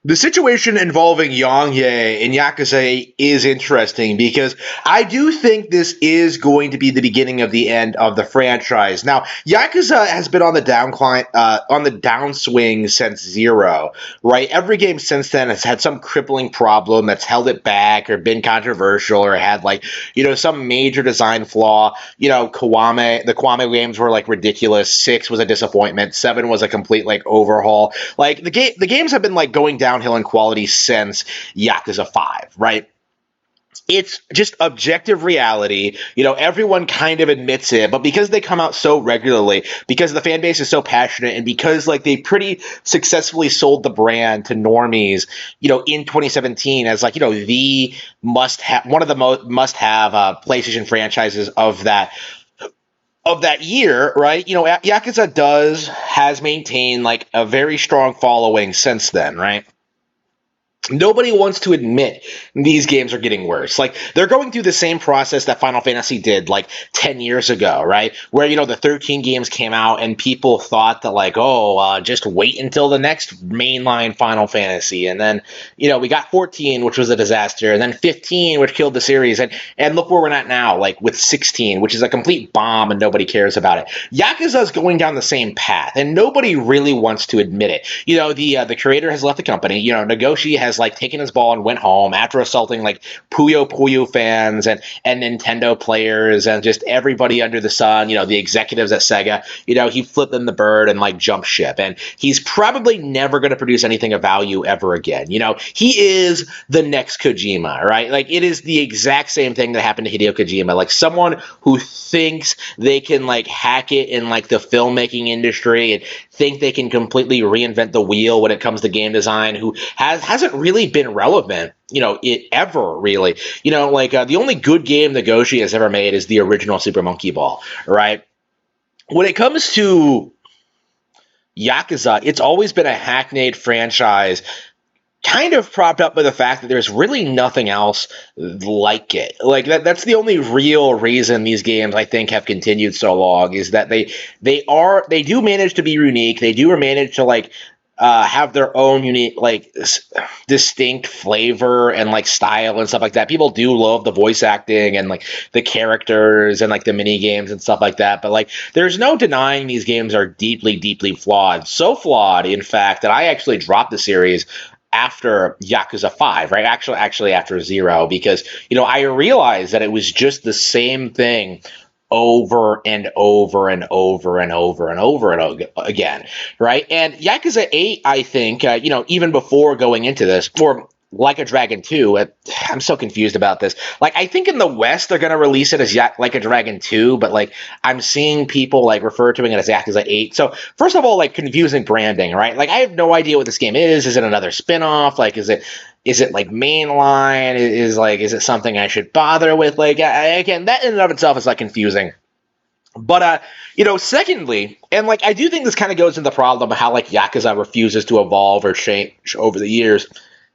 The situation involving Yongye and Yakuza 8 is interesting because I do think this is going to be the beginning of the end of the franchise. Now, Yakuza has been on the on the downswing since Zero, right? Every game since then has had some crippling problem that's held it back or been controversial or had some major design flaw. The Kiwami games were like ridiculous. 6 was a disappointment. 7 was a complete overhaul. The games have been going downhill in quality since Yakuza 5, right? It's just objective reality. Everyone kind of admits it, but because they come out so regularly, because the fan base is so passionate, and because they pretty successfully sold the brand to normies, in 2017 as the one of the must-have PlayStation franchises of that year, right? Yakuza has maintained a very strong following since then, right? Nobody wants to admit these games are getting worse. They're going through the same process that Final Fantasy did 10 years ago, right? Where, the 13 games came out and people thought that just wait until the next mainline Final Fantasy. And then, we got 14, which was a disaster, and then 15, which killed the series. And look where we're at now, with 16, which is a complete bomb and nobody cares about it. Yakuza's going down the same path and nobody really wants to admit it. The creator has left the company. Nagoshi has taken his ball and went home after assaulting Puyo Puyo fans and Nintendo players and just everybody under the sun, the executives at Sega. He flipped them the bird and jumped ship, and he's probably never going to produce anything of value ever again. He is the next Kojima, right? It is the exact same thing that happened to Hideo Kojima, someone who thinks they can hack it in the filmmaking industry and think they can completely reinvent the wheel when it comes to game design, who hasn't really been relevant, ever really. The only good game Nagoshi has ever made is the original Super Monkey Ball, right? When it comes to Yakuza, it's always been a hackneyed franchise, kind of propped up by the fact that there's really nothing else like it. That's the only real reason these games, I think, have continued so long, is that they do manage to be unique. They do manage to have their own unique, distinct flavor and style and stuff like that. People do love the voice acting and the characters and the mini games and stuff like that. But there's no denying these games are deeply, deeply flawed. So flawed, in fact, that I actually dropped the series after Yakuza 5, right? Actually after 0, because I realized that it was just the same thing over and over and over and over and over and again, right? And Yakuza 8, I think, even before going into this, or Like a Dragon 2, I'm so confused about this. I think in the West, they're going to release it as Like a Dragon 2, but, I'm seeing people, refer to it as Yakuza 8. So, first of all, confusing branding, right? I have no idea what this game is. Is it another spin-off? Is it mainline? Is it something I should bother with? Again, that in and of itself is, confusing. But, secondly, and, I do think this kind of goes into the problem of how, Yakuza refuses to evolve or change over the years,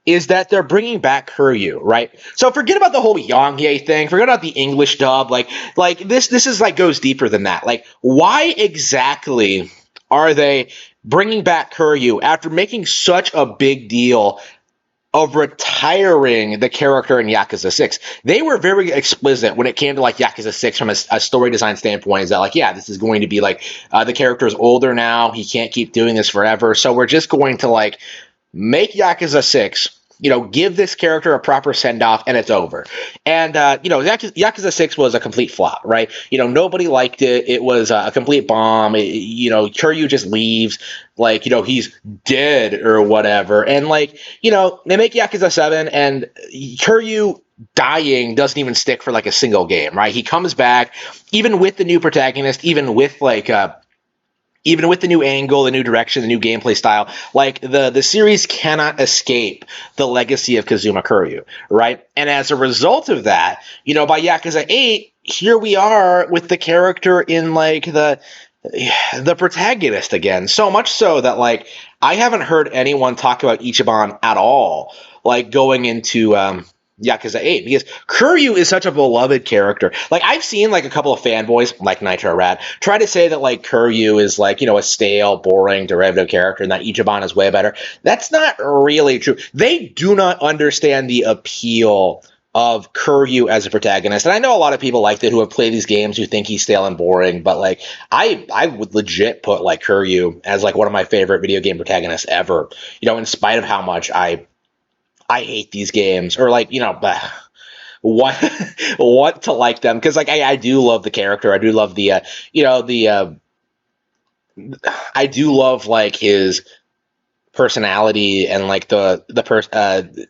is that they're bringing back Kiryu, right? So forget about the whole Yongye thing. Forget about the English dub. This is goes deeper than that. Why exactly are they bringing back Kiryu after making such a big deal of retiring the character in Yakuza 6? They were very explicit when it came to Yakuza 6 from a story design standpoint, is that this is going to be the character is older now, he can't keep doing this forever, so we're just going to make Yakuza 6, give this character a proper send-off, and it's over. And, Yakuza 6 was a complete flop, right? Nobody liked it. It was a complete bomb. Kiryu just leaves, he's dead or whatever. And, they make Yakuza 7, and Kiryu dying doesn't even stick for, a single game, right? He comes back, even with the new protagonist, even with, even with the new angle, the new direction, the new gameplay style, the series cannot escape the legacy of Kazuma Kiryu, right? And as a result of that, by Yakuza 8, here we are with the character in the protagonist again. So much so that I haven't heard anyone talk about Ichiban at all, going into Yakuza 8, because Kuryu is such a beloved character. Like, I've seen like a couple of fanboys, like Nitro Rad, try to say that like Kuryu is like, a stale, boring derivative character and that Ichiban is way better. That's not really true. They do not understand the appeal of Kuryu as a protagonist. And I know a lot of people like that who have played these games who think he's stale and boring, but like I would legit put like Kuryu as like one of my favorite video game protagonists ever. In spite of how much I hate these games, or like, what what to like them, because like I do love the character. I do love I do love like his personality and like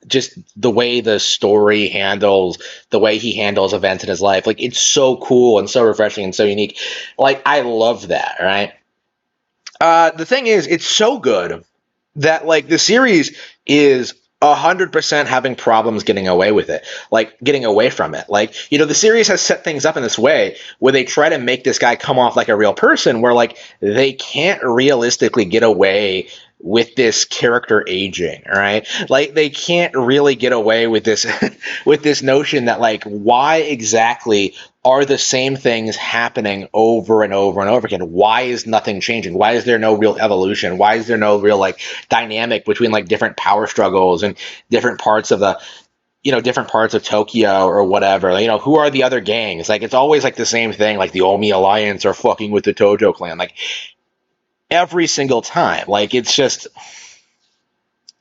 just the way the story handles the way he handles events in his life. Like, it's so cool and so refreshing and so unique. Like, I love that, right? The thing is, it's so good that like the series is 100% having problems getting away with it, like getting away from it. Like, the series has set things up in this way where they try to make this guy come off like a real person, where like they can't realistically get away with this character aging, right? Like, they can't really get away with this with this notion that like, why exactly are the same things happening over and over and over again? Why is nothing changing? Why is there no real evolution? Why is there no real like dynamic between like different power struggles and different parts of different parts of Tokyo or whatever? Who are the other gangs? Like, it's always like the same thing, like the Omi Alliance are fucking with the Tojo clan, like every single time. Like, it's just,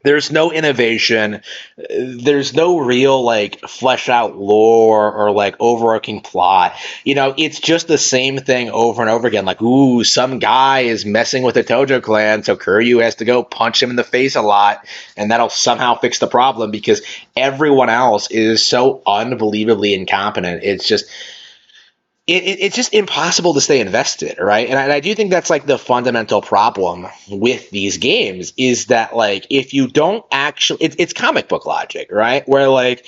there's no innovation. There's no real like flesh out lore or like overarching plot. It's just the same thing over and over again. Like, ooh, some guy is messing with the Tojo clan, so Kuryu has to go punch him in the face a lot, and that'll somehow fix the problem because everyone else is so unbelievably incompetent. It's just it's just impossible to stay invested, right? And I do think that's like the fundamental problem with these games, is that like, if you don't actually, it's comic book logic, right? Where like,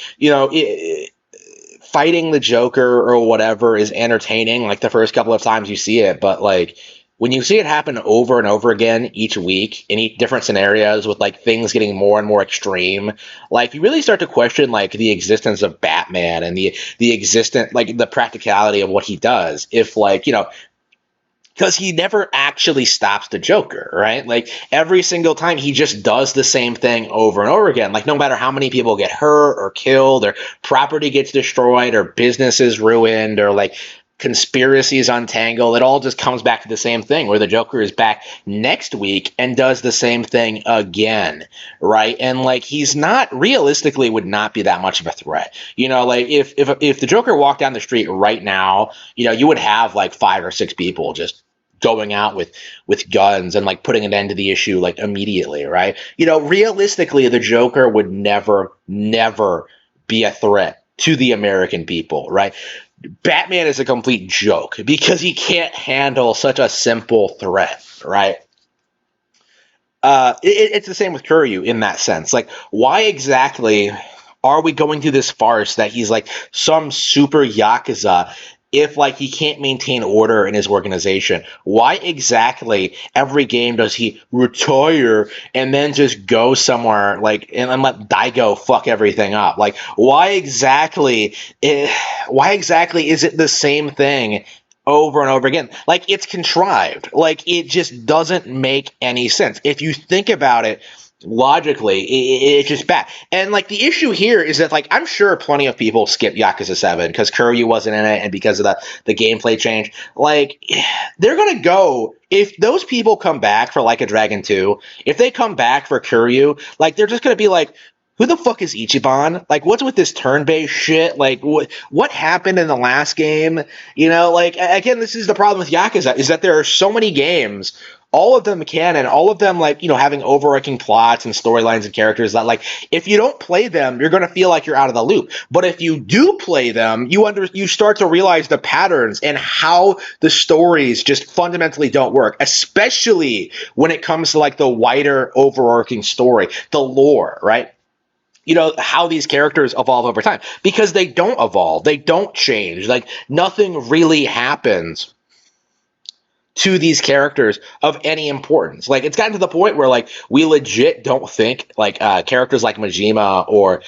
fighting the Joker or whatever is entertaining like the first couple of times you see it, but like when you see it happen over and over again each week in each different scenarios with like things getting more and more extreme, like you really start to question like the existence of Batman and the existent like the practicality of what he does. If like, because he never actually stops the Joker, right? Like, every single time he just does the same thing over and over again. Like, no matter how many people get hurt or killed or property gets destroyed or businesses ruined or like conspiracies untangled, it all just comes back to the same thing, where the Joker is back next week and does the same thing again, right? And like, he's not realistically would not be that much of a threat. Like, if the Joker walked down the street right now, you would have like 5 or 6 people just going out with guns and like putting an end to the issue like immediately, right? Realistically, the Joker would never be a threat to the American people, right? Batman is a complete joke because he can't handle such a simple threat, right? It's the same with Kuryu in that sense. Like, why exactly are we going through this farce that he's like some super Yakuza if like he can't maintain order in his organization? Why exactly every game does he retire and then just go somewhere like and let Daigo fuck everything up? Like, why exactly is it the same thing over and over again? Like, it's contrived. Like, it just doesn't make any sense. If you think about it logically, it's just bad. And like, the issue here is that like, I'm sure plenty of people skip Yakuza 7 because Kuryu wasn't in it and because of the gameplay change. Like, they're gonna go, if those people come back for like a Dragon 2, if they come back for Kuryu, like, they're just gonna be like, who the fuck is Ichiban? Like, what's with this turn-based shit? Like, what happened in the last game? Like, again, this is the problem with Yakuza, is that there are so many games, all of them canon, all of them like, having overarching plots and storylines and characters that like, if you don't play them, you're going to feel like you're out of the loop. But if you do play them, you start to realize the patterns and how the stories just fundamentally don't work, especially when it comes to like the wider overarching story, the lore, right? How these characters evolve over time, because they don't evolve, they don't change, like nothing really happens to these characters of any importance. Like, it's gotten to the point where like we legit don't think like characters like Majima or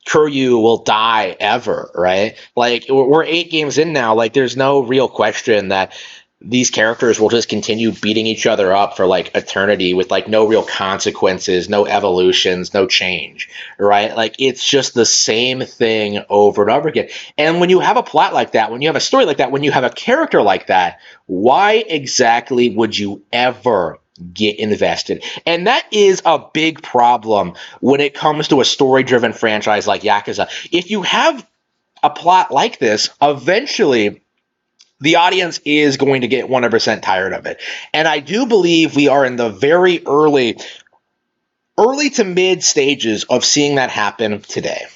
Kuryu will die ever, right? Like, we're 8 games in now. Like, there's no real question that these characters will just continue beating each other up for like eternity with like no real consequences, no evolutions, no change, right? Like, it's just the same thing over and over again. And when you have a plot like that, when you have a story like that, when you have a character like that, why exactly would you ever get invested? And that is a big problem when it comes to a story-driven franchise like Yakuza. If you have a plot like this, eventually the audience is going to get 100% tired of it. And I do believe we are in the very early to mid stages of seeing that happen today.